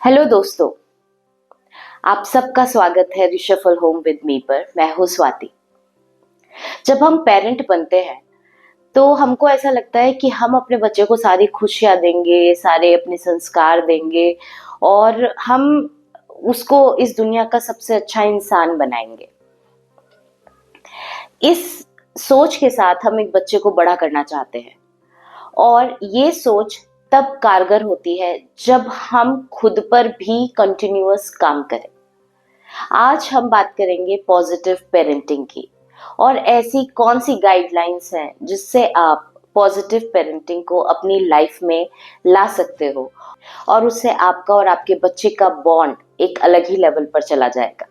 Hello दोस्तों, आप सबका स्वागत है रिशफल होम विद मी पर। मैं हूँ स्वाति। जब हम पेरेंट बनते हैं तो हमको ऐसा लगता है कि हम अपने बच्चे को सारी खुशियाँ देंगे, सारे अपने संस्कार देंगे और हम उसको इस दुनिया का सबसे अच्छा इंसान बनाएंगे। इस सोच के साथ हम एक बच्चे को बड़ा करना चाहते हैं और ये सोच तब कारगर होती है जब हम खुद पर भी कंटिन्यूअस काम करें। आज हम बात करेंगे पॉजिटिव पेरेंटिंग की और ऐसी कौन सी गाइडलाइंस हैं जिससे आप पॉजिटिव पेरेंटिंग को अपनी लाइफ में ला सकते हो और उससे आपका और आपके बच्चे का बॉन्ड एक अलग ही लेवल पर चला जाएगा।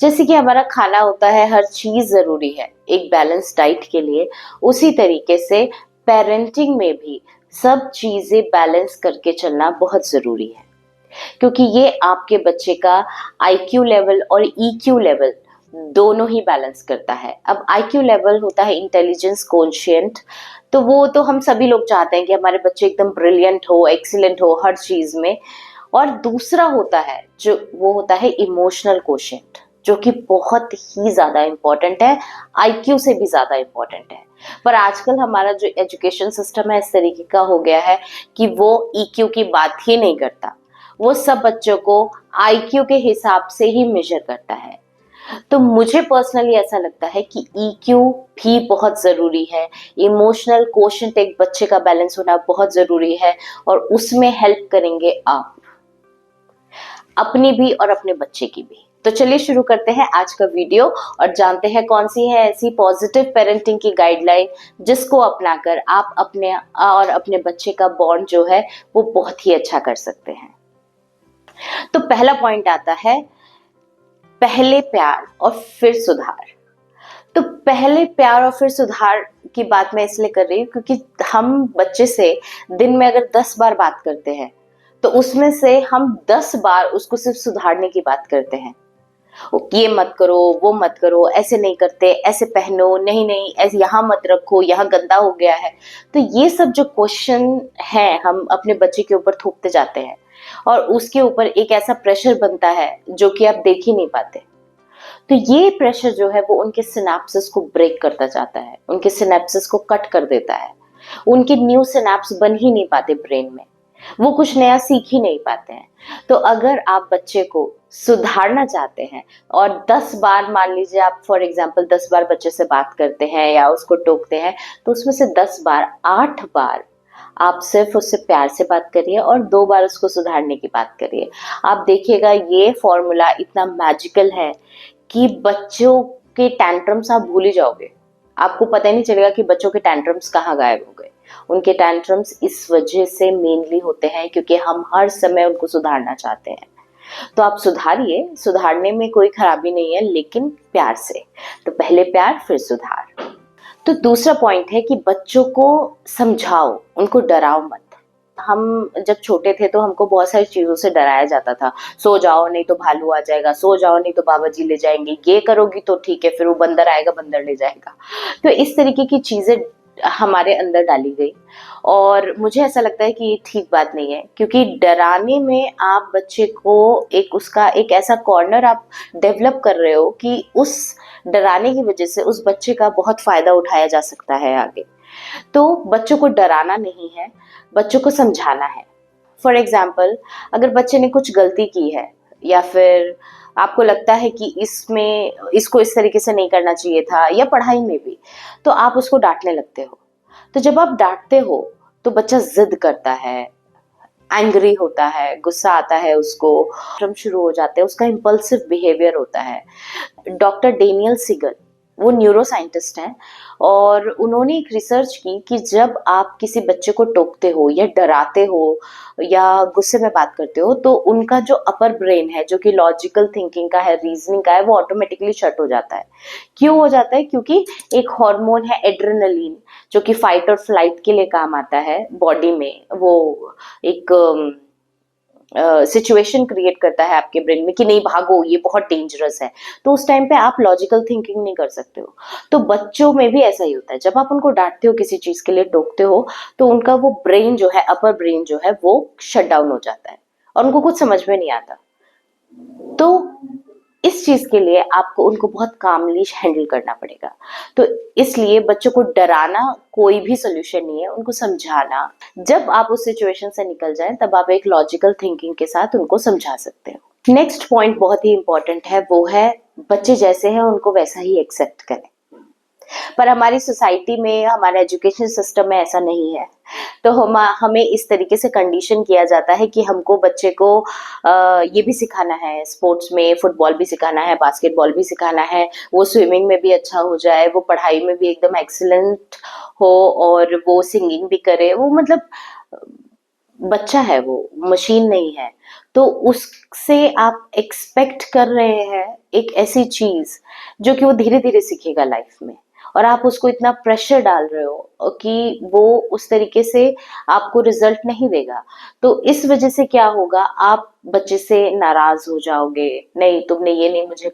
जैसे कि हमारा खाना होता है, हर चीज जरूरी है एक बैलेंस डाइट के लिए, उसी तरीके से पेरेंटिंग में भी सब चीजें बैलेंस करके चलना बहुत जरूरी है, क्योंकि ये आपके बच्चे का आईक्यू लेवल और ईक्यू लेवल दोनों ही बैलेंस करता है। अब आईक्यू लेवल होता है इंटेलिजेंस कोएफिशिएंट, तो वो तो हम सभी लोग चाहते हैं कि हमारे बच्चे एकदम ब्रिलियंट हो, एक्सीलेंट हो हर चीज में। और दूसरा होता है जो वो होता है इमोशनल कोएफिशिएंट, जो कि बहुत ही ज्यादा इंपॉर्टेंट है, आईक्यू से भी ज्यादा इंपॉर्टेंट है। पर आजकल हमारा जो एजुकेशन सिस्टम है इस तरीके का हो गया है कि वो ईक्यू की बात ही नहीं करता, वो सब बच्चों को आईक्यू के हिसाब से ही मेजर करता है। तो मुझे पर्सनली ऐसा लगता है कि ईक्यू भी बहुत जरूरी है, इमोशनल कोशेंट एक बच्चे का बैलेंस होना बहुत जरूरी है और उसमें हेल्प करेंगे आप, अपनी भी और अपने बच्चे की भी। तो चलिए शुरू करते हैं आज का वीडियो और जानते हैं कौन सी है ऐसी पॉजिटिव पेरेंटिंग की गाइडलाइन जिसको अपनाकर आप अपने और अपने बच्चे का बॉन्ड जो है वो बहुत ही अच्छा कर सकते हैं। तो पहला पॉइंट आता है पहले प्यार और फिर सुधार। तो पहले प्यार और फिर सुधार की बात मैं इसलिए कर रही हूँ क्योंकि हम बच्चे से दिन में अगर 10 बार बात करते हैं तो उसमें से हम 10 बार उसको सिर्फ सुधारने की बात करते हैं। ये मत करो, वो मत करो, ऐसे नहीं करते, ऐसे पहनो, नहीं नहीं ऐसे यहाँ मत रखो, यहाँ गंदा हो गया है। तो ये सब जो क्वेश्चन है हम अपने बच्चे के ऊपर थोपते जाते हैं और उसके ऊपर एक ऐसा प्रेशर बनता है जो कि आप देख ही नहीं पाते। तो ये प्रेशर जो है वो उनके सिनेप्सिस को ब्रेक करता जाता है, उनके सिनेप्सिस को कट कर देता है, उनके न्यू सिनेप्स बन ही नहीं पाते ब्रेन में, वो कुछ नया सीख ही नहीं पाते हैं। तो अगर आप बच्चे को सुधारना चाहते हैं और 10 बार, मान लीजिए आप फॉर एग्जांपल 10 बार बच्चे से बात करते हैं या उसको टोकते हैं, तो उसमें से 10 बार 8 बार आप सिर्फ उससे प्यार से बात करिए और 2 बार उसको सुधारने की बात करिए। आप देखिएगा ये फॉर्मूला इतना मैजिकल है कि बच्चों के टैंट्रम्स आप भूल ही जाओगे। आपको पता ही नहीं चलेगा कि बच्चों के टैंट्रम्स कहाँ गायब हो गए। उनके टैंट्रम्स इस वजह से मेनली होते हैं क्योंकि हम हर समय उनको सुधारना चाहते हैं। तो आप सुधारिए, सुधारने में कोई खराबी नहीं है, लेकिन प्यार से। तो पहले प्यार फिर सुधार। तो दूसरा पॉइंट है कि बच्चों को समझाओ, उनको डराओ मत। हम जब छोटे थे तो हमको बहुत सारी चीजों से डराया जाता था। सो जाओ नहीं तो भालू आ जाएगा, सो जाओ नहीं तो बाबा जी ले जाएंगे, ये करोगी तो ठीक है फिर वो बंदर आएगा, बंदर ले जाएगा। तो इस तरीके की चीजें हमारे अंदर डाली गई और मुझे ऐसा लगता है कि ये ठीक बात नहीं है, क्योंकि डराने में आप बच्चे को एक उसका एक ऐसा कॉर्नर आप डेवलप कर रहे हो कि उस डराने की वजह से उस बच्चे का बहुत फायदा उठाया जा सकता है आगे। तो बच्चों को डराना नहीं है, बच्चों को समझाना है। फॉर एग्जाम्पल, अगर बच्चे ने कुछ गलती की है या फिर आपको लगता है कि इसमें इसको इस तरीके से नहीं करना चाहिए था, या पढ़ाई में भी, तो आप उसको डांटने लगते हो। तो जब आप डांटते हो तो बच्चा जिद करता है, एंग्री होता है, गुस्सा आता है उसको, ड्रम शुरू हो जाते हैं, उसका इम्पल्सिव बिहेवियर होता है। डॉक्टर डेनियल सिगल, वो न्यूरो साइंटिस्ट हैं और उन्होंने एक रिसर्च की कि जब आप किसी बच्चे को टोकते हो या डराते हो या गुस्से में बात करते हो तो उनका जो अपर ब्रेन है, जो कि लॉजिकल थिंकिंग का है, रीजनिंग का है, वो ऑटोमेटिकली शट हो जाता है। क्यों हो जाता है? क्योंकि एक हार्मोन है एड्रेनलिन, जो कि फाइट और फ्लाइट के लिए काम आता है बॉडी में। वो एक सिचुएशन क्रिएट करता है आपके ब्रेन में कि नहीं भागो, ये बहुत डेंजरस है। तो उस टाइम पे आप लॉजिकल थिंकिंग नहीं कर सकते हो। तो बच्चों में भी ऐसा ही होता है, जब आप उनको डांटते हो, किसी चीज के लिए टोकते हो, तो उनका वो ब्रेन जो है, अपर ब्रेन जो है, वो शट डाउन हो जाता है। और उनको कुछ समझ में नहीं आता। तो इस चीज के लिए आपको उनको बहुत कामली हैंडल करना पड़ेगा। तो इसलिए बच्चों को डराना कोई भी सोल्यूशन नहीं है, उनको समझाना। जब आप उस सिचुएशन से निकल जाएं तब आप एक लॉजिकल थिंकिंग के साथ उनको समझा सकते हो। नेक्स्ट पॉइंट बहुत ही इंपॉर्टेंट है, वो है बच्चे जैसे हैं उनको वैसा ही एक्सेप्ट करें। पर हमारी सोसाइटी में, हमारे एजुकेशन सिस्टम में ऐसा नहीं है। तो हमें इस तरीके से कंडीशन किया जाता है कि हमको बच्चे को ये भी सिखाना है, स्पोर्ट्स में फुटबॉल भी सिखाना है, बास्केटबॉल भी सिखाना है, वो स्विमिंग में भी अच्छा हो जाए, वो पढ़ाई में भी एकदम एक्सीलेंट हो, और वो सिंगिंग भी करे। वो मतलब बच्चा है, वो मशीन नहीं है। तो उससे आप एक्सपेक्ट कर रहे हैं एक ऐसी चीज जो कि वो धीरे धीरे सीखेगा लाइफ में, और आप उसको इतना प्रेशर डाल रहे हो कि वो उस तरीके से आपको रिजल्ट नहीं देगा। तो इस वजह से क्या होगा, आप बच्चे से नाराज हो जाओगे, नहीं तुमने ये नहीं मुझे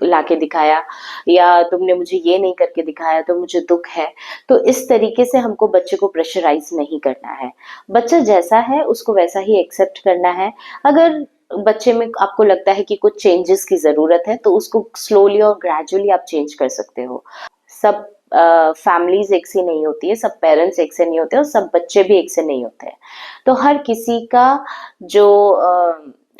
लाके दिखाया, या तुमने मुझे ये नहीं करके दिखाया तो मुझे दुख है। तो इस तरीके से हमको बच्चे को प्रेशराइज नहीं करना है। बच्चा जैसा है उसको वैसा ही एक्सेप्ट करना है। अगर बच्चे में आपको लगता है कि कुछ चेंजेस की जरूरत है तो उसको स्लोली और ग्रेजुअली आप चेंज कर सकते हो। सब फैमिलीज एक सी नहीं होती है, सब पेरेंट्स एक से नहीं होते और सब बच्चे भी एक से नहीं होते हैं। तो हर किसी का जो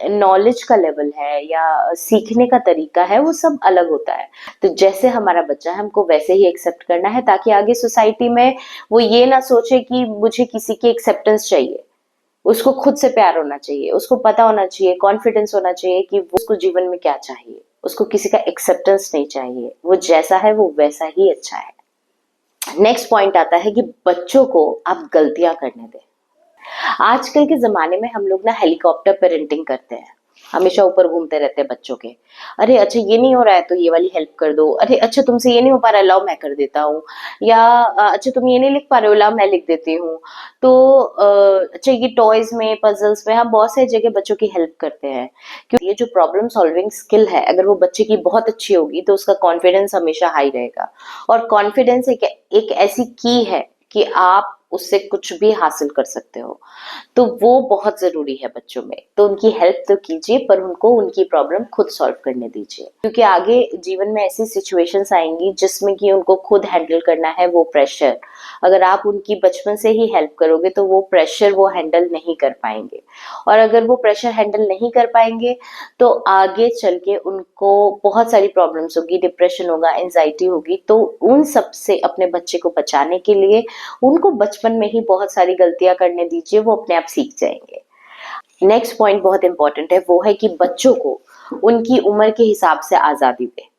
नॉलेज का लेवल है या सीखने का तरीका है वो सब अलग होता है। तो जैसे हमारा बच्चा है हमको वैसे ही एक्सेप्ट करना है, ताकि आगे सोसाइटी में वो ये ना सोचे कि मुझे किसी की एक्सेप्टेंस चाहिए। उसको खुद से प्यार होना चाहिए, उसको पता होना चाहिए, कॉन्फिडेंस होना चाहिए कि वो उसको जीवन में क्या चाहिए। उसको किसी का एक्सेप्टेंस नहीं चाहिए, वो जैसा है वो वैसा ही अच्छा है। नेक्स्ट पॉइंट आता है कि बच्चों को आप गलतियां करने दें। आजकल के जमाने में हम लोग ना हेलीकॉप्टर पेरेंटिंग करते हैं, हमेशा ऊपर घूमते रहते हैं बच्चों के। अरे अच्छा ये नहीं हो रहा है तो ये वाली हेल्प कर दो, अरे अच्छा तुमसे ये नहीं हो पा रहा है लाओ मैं कर देता हूँ, या अच्छा तुम ये नहीं लिख पा रहे हो लाओ मैं लिख देती हूँ। तो अच्छा ये टॉयज में, पजल्स में हम बहुत सारी जगह बच्चों की हेल्प करते हैं, क्योंकि ये जो प्रॉब्लम सॉल्विंग स्किल है अगर वो बच्चे की बहुत अच्छी होगी तो उसका कॉन्फिडेंस हमेशा हाई रहेगा। और कॉन्फिडेंस एक ऐसी की है कि आप उससे कुछ भी हासिल कर सकते हो। तो वो बहुत जरूरी है बच्चों में। तो उनकी हेल्प तो कीजिए पर उनको उनकी प्रॉब्लम खुद सॉल्व करने दीजिए, क्योंकि आगे जीवन में ऐसी सिचुएशंस आएंगी जिसमें कि उनको खुद हैंडल करना है वो प्रेशर। अगर आप उनकी बचपन से ही हेल्प करोगे तो वो प्रेशर वो हैंडल नहीं कर पाएंगे, और अगर वो प्रेशर हैंडल नहीं कर पाएंगे तो आगे चल के उनको बहुत सारी प्रॉब्लम्स होगी, डिप्रेशन होगा, एंजाइटी होगी। तो उन सब से अपने बच्चे को बचाने के लिए उनको बचपन में ही बहुत सारी गलतियां करने दीजिए, वो अपने आप सीख जाएंगे। नेक्स्ट पॉइंट बहुत इंपॉर्टेंट है, वो है कि बच्चों को उनकी उम्र के हिसाब से आजादी दे।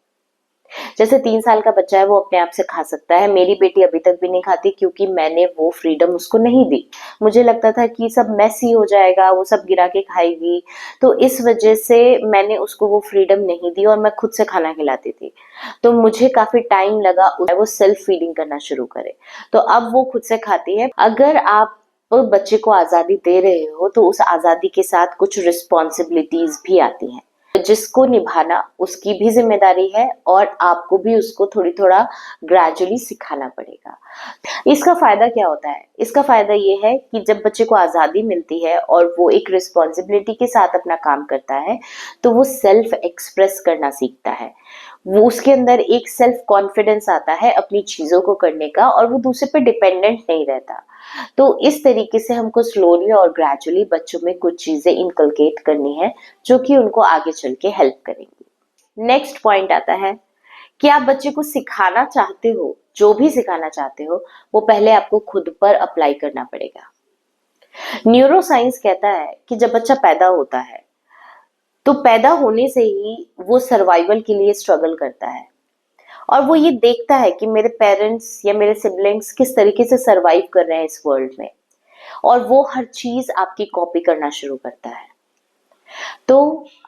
जैसे 3 साल का बच्चा है वो अपने आप से खा सकता है, मेरी बेटी अभी तक भी नहीं खाती क्योंकि मैंने वो फ्रीडम उसको नहीं दी। मुझे लगता था कि सब मैसी हो जाएगा, वो सब गिरा के खाएगी, तो इस वजह से मैंने उसको वो फ्रीडम नहीं दी और मैं खुद से खाना खिलाती थी। तो मुझे काफी टाइम लगा वो सेल्फ फीडिंग करना शुरू करे। तो अब वो खुद से खाती है। अगर आप बच्चे को आजादी दे रहे हो तो उस आजादी के साथ कुछ रिस्पॉन्सिबिलिटीज भी आती हैं जिसको निभाना उसकी भी जिम्मेदारी है, और आपको भी उसको थोड़ी थोड़ा ग्रेजुअली सिखाना पड़ेगा। इसका फायदा क्या होता है, इसका फायदा ये है कि जब बच्चे को आजादी मिलती है और वो एक रिस्पॉन्सिबिलिटी के साथ अपना काम करता है तो वो सेल्फ एक्सप्रेस करना सीखता है। वो उसके अंदर एक सेल्फ कॉन्फिडेंस आता है अपनी चीजों को करने का, और वो दूसरे पे डिपेंडेंट नहीं रहता। तो इस तरीके से हमको स्लोली और ग्रेजुअली बच्चों में कुछ चीजें इनकलकेट करनी है जो कि उनको आगे चल के हेल्प करेंगी। नेक्स्ट पॉइंट आता है कि आप बच्चे को सिखाना चाहते हो, जो भी सिखाना चाहते हो वो पहले आपको खुद पर अप्लाई करना पड़ेगा। न्यूरो साइंस कहता है कि जब बच्चा पैदा होता है तो पैदा होने से ही वो सर्वाइवल के लिए स्ट्रगल करता है, और वो ये देखता है कि मेरे पेरेंट्स या मेरे सिबलिंग्स किस तरीके से सरवाइव कर रहे हैं इस वर्ल्ड में, और वो हर चीज आपकी कॉपी करना शुरू करता है। तो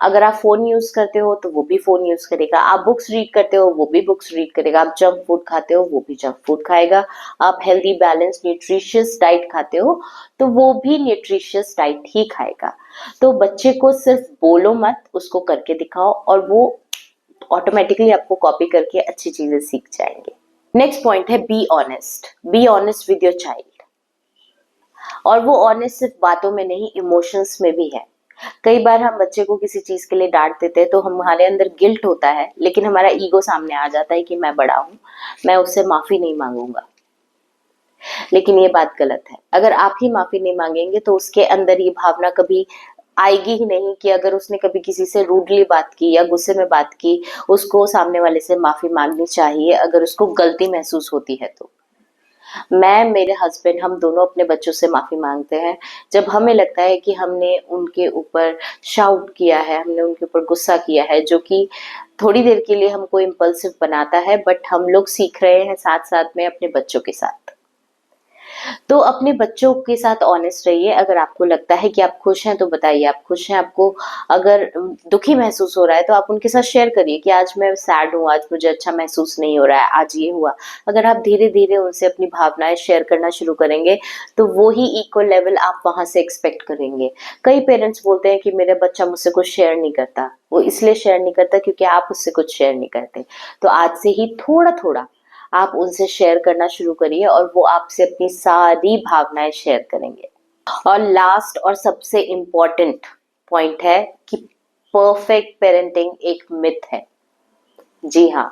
अगर आप फोन यूज करते हो तो वो भी फोन यूज करेगा, आप बुक्स रीड करते हो वो भी बुक्स रीड करेगा, आप जंक फूड खाते हो वो भी जंक फूड खाएगा, आप हेल्दी बैलेंस न्यूट्रिशियस डाइट खाते हो तो वो भी न्यूट्रिशियस डाइट ही खाएगा। तो बच्चे को सिर्फ बोलो मत, उसको करके दिखाओ और वो ऑटोमेटिकली आपको कॉपी करके अच्छी चीजें सीख जाएंगे। नेक्स्ट पॉइंट है be honest with your child. और वो ऑनेस्ट सिर्फ बातों में नहीं, इमोशंस में भी है। कई बार हम बच्चे को किसी चीज के लिए डांट देते हैं तो हमारे अंदर गिल्ट होता है, लेकिन हमारा ईगो सामने आ जाता है कि मैं बड़ा हूं, मैं उससे माफी नहीं मांगूंगा। लेकिन ये बात गलत है। अगर आप ही माफी नहीं मांगेंगे तो उसके अंदर ये भावना कभी आएगी ही नहीं कि अगर उसने कभी किसी से रूडली बात की या गुस्से में बात की, उसको सामने वाले से माफी मांगनी चाहिए अगर उसको गलती महसूस होती है तो। मैं, मेरे हस्बैंड, हम दोनों अपने बच्चों से माफी मांगते हैं जब हमें लगता है कि हमने उनके ऊपर शाउट किया है, हमने उनके ऊपर गुस्सा किया है, जो कि थोड़ी देर के लिए हमको इम्पल्सिव बनाता है, बट हम लोग सीख रहे हैं साथ साथ में अपने बच्चों के साथ। तो अपने बच्चों के साथ ऑनेस्ट रहिए। अगर आपको लगता है कि आप खुश हैं तो बताइए आप खुश हैं। आपको अगर दुखी महसूस हो रहा है तो आप उनके साथ शेयर करिए कि आज मैं सैड हूँ, आज मुझे अच्छा महसूस नहीं हो रहा है, आज ये हुआ। अगर आप धीरे धीरे उनसे अपनी भावनाएं शेयर करना शुरू करेंगे तो वो ही इक्वल लेवल आप वहां से एक्सपेक्ट करेंगे। कई पेरेंट्स बोलते हैं कि मेरा बच्चा मुझसे कुछ शेयर नहीं करता। वो इसलिए शेयर नहीं करता क्योंकि आप उससे कुछ शेयर नहीं करते। तो आज से ही थोड़ा थोड़ा आप उनसे शेयर करना शुरू करिए और वो आपसे अपनी सारी भावनाएं शेयर करेंगे। और लास्ट और सबसे इम्पोर्टेंट पॉइंट है कि परफेक्ट पेरेंटिंग एक मिथ है। जी हाँ,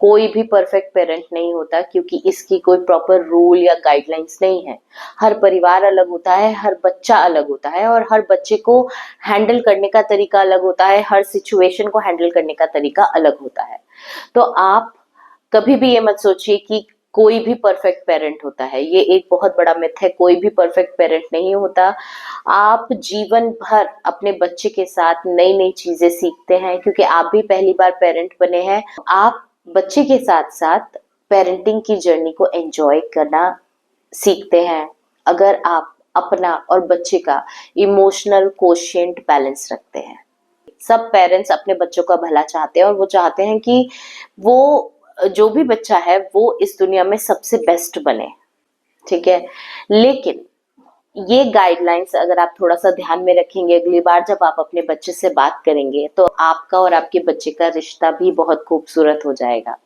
कोई भी परफेक्ट पेरेंट नहीं होता, क्योंकि इसकी कोई प्रॉपर रूल या गाइडलाइंस नहीं है। हर परिवार अलग होता है, हर बच्चा अलग होता है और हर बच्चे को हैंडल करने का तरीका अलग होता है, हर सिचुएशन को हैंडल करने का तरीका अलग होता है। तो आप कभी भी ये मत सोचिए कि कोई भी परफेक्ट पेरेंट होता है। ये एक बहुत बड़ा मिथ है। कोई भी परफेक्ट पेरेंट नहीं होता। आप जीवन भर अपने बच्चे के साथ नई नई चीजें सीखते हैं, क्योंकि आप भी पहली बार पेरेंट बने हैं। आप बच्चे के साथ साथ पेरेंटिंग की जर्नी को एंजॉय करना सीखते हैं अगर आप अपना और बच्चे का इमोशनल कोशिएंट बैलेंस रखते हैं। सब पेरेंट्स अपने बच्चों का भला चाहते हैं और वो चाहते हैं कि वो जो भी बच्चा है वो इस दुनिया में सबसे बेस्ट बने। ठीक है, लेकिन ये गाइडलाइंस अगर आप थोड़ा सा ध्यान में रखेंगे, अगली बार जब आप अपने बच्चे से बात करेंगे तो आपका और आपके बच्चे का रिश्ता भी बहुत खूबसूरत हो जाएगा।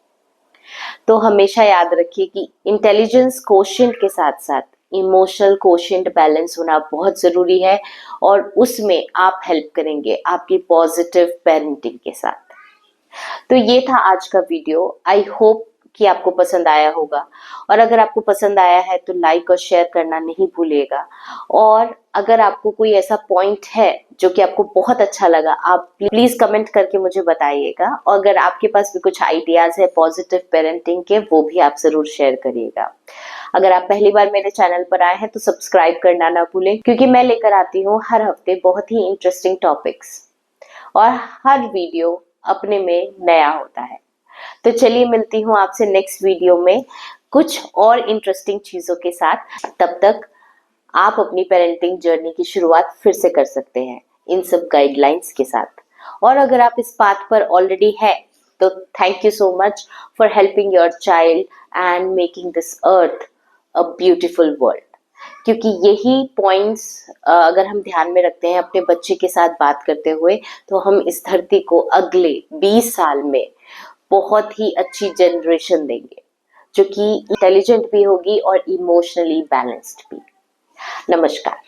तो हमेशा याद रखिए कि इंटेलिजेंस कोशेंट के साथ साथ इमोशनल कोशेंट बैलेंस होना बहुत जरूरी है, और उसमें आप हेल्प करेंगे आपकी पॉजिटिव पेरेंटिंग के साथ। तो ये था आज का वीडियो। आई होप कि आपको पसंद आया होगा, और अगर आपको पसंद आया है तो लाइक और शेयर करना नहीं भूलिएगा। और अगर आपको कोई ऐसा पॉइंट है जो कि आपको बहुत अच्छा लगा, आप प्लीज कमेंट करके मुझे बताइएगा। और अगर आपके पास भी कुछ आइडियाज है पॉजिटिव पेरेंटिंग के, वो भी आप जरूर शेयर करिएगा। अगर आप पहली बार मेरे चैनल पर आए हैं तो सब्सक्राइब करना ना भूलें, क्योंकि मैं लेकर आती हूँ हर हफ्ते बहुत ही इंटरेस्टिंग टॉपिक्स, और हर वीडियो अपने में नया होता है। तो चलिए, मिलती हूँ आपसे नेक्स्ट वीडियो में कुछ और इंटरेस्टिंग चीजों के साथ। तब तक आप अपनी पेरेंटिंग जर्नी की शुरुआत फिर से कर सकते हैं इन सब गाइडलाइंस के साथ। और अगर आप इस पाथ पर ऑलरेडी है तो thank you so much for helping your child and making this earth a beautiful world. क्योंकि यही पॉइंट्स अगर हम ध्यान में रखते हैं अपने बच्चे के साथ बात करते हुए, तो हम इस धरती को अगले 20 साल में बहुत ही अच्छी जनरेशन देंगे, जो कि इंटेलिजेंट भी होगी और इमोशनली बैलेंस्ड भी। नमस्कार।